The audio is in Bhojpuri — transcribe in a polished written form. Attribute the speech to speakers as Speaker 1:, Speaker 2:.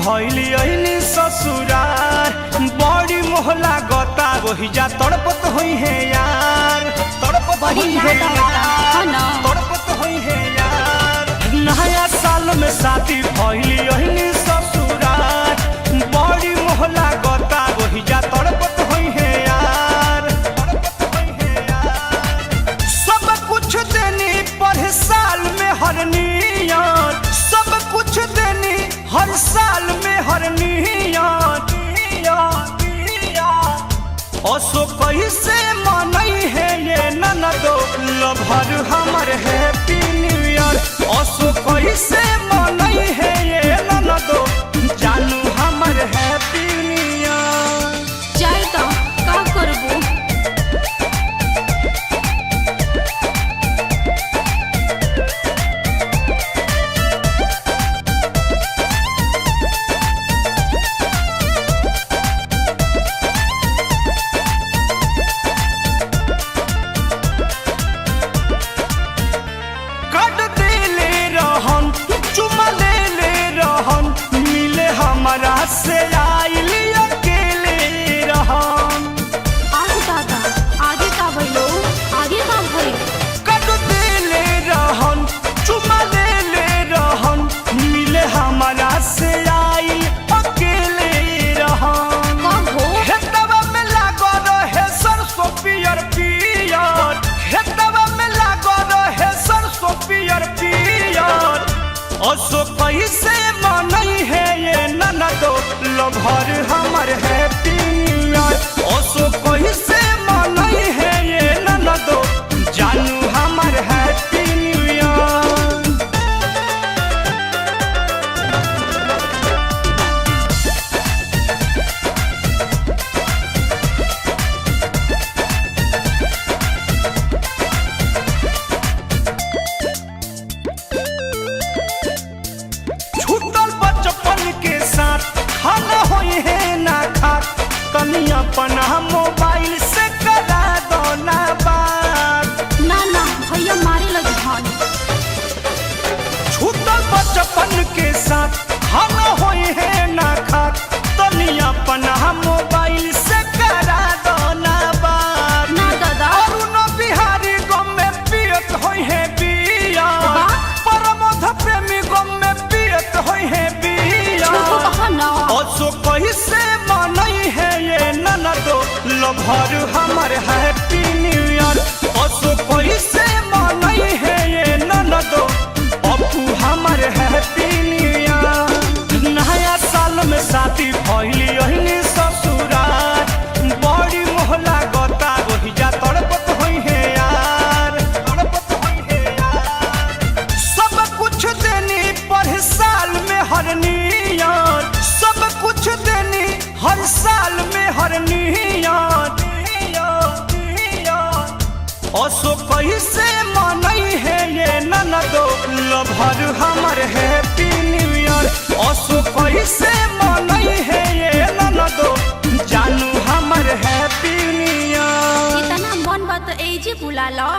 Speaker 1: भइली अइनी ससुरार बड़ी मोहला गता वही जा तड़पत होई है यार तड़पत होई है यार तड़पत होई है यार नया साल में शादी भइली अइनी ससुरार बड़ी मोहला गता वही जा तड़पत होई है यार तड़पत होई है यार सब कुछ देनी पर साल में हर नियत सब कुछ देनी हर साल में हर नियत असो कैसे मनई है ये ननदो लभर हमर हैप्पी न्यू ईयर असो कैसे मनई है ये ननदो जानू हमर हैप्पी न्यू ईयर
Speaker 2: जाए तो का करबो
Speaker 1: से आइली अकेले रहन
Speaker 2: आगे दादा आगे का भइलो आगे का भइल
Speaker 1: कट देले रहन चुमा लेले रहन मिले हमारा से आई अकेले रहन
Speaker 2: कब हो
Speaker 1: खेतवा में लागो रहे सरसों पियर पियर खेतवा में लागो रहे सरसों पियर पियर असो कैसे मनई है ये ननदो लभर हमर हैप्पी न्यू ईयर असो कैसे मनई है ये ननदो जानू हमर हैप्पी न्यू ईयर छूटल बचपन के साथ खाना होई है ना खात तनी अपना मोबाइल से करा दो ना बात
Speaker 2: ना ना भैया मारे लगे हन
Speaker 1: छूटल बचपन के साथ खाना होई है ना खात तनी अपना मोबाइल से करा दो ना बात
Speaker 2: ना दादा
Speaker 1: अरुण बिहारी गम में पियत होई है बिया परमोध प्रेमी गम में पियत होई है बिया असो कैसे मनई है ये ननदो लभर हमर हैप्पी न्यू ईयर असो कैसे मनई है ये ननदो अपू हमर हैप्पी न्यू ईयर नया साल में शादी भइली अइनी ससुरार बड़ी मोहला गता वही जा तड़पत होई है यार तड़पत होई है यार सब कुछ देनी पर साल में हर नियत सब कुछ देनी हर साल में हर नियत असो कैसे मनई है ये ननदो लभर हमर हैप्पी न्यू ईयर असो कैसे मनई है ये ननदो जानू हमर हैप्पी न्यू ईयर
Speaker 2: इतना मन बात एजे बुला लो।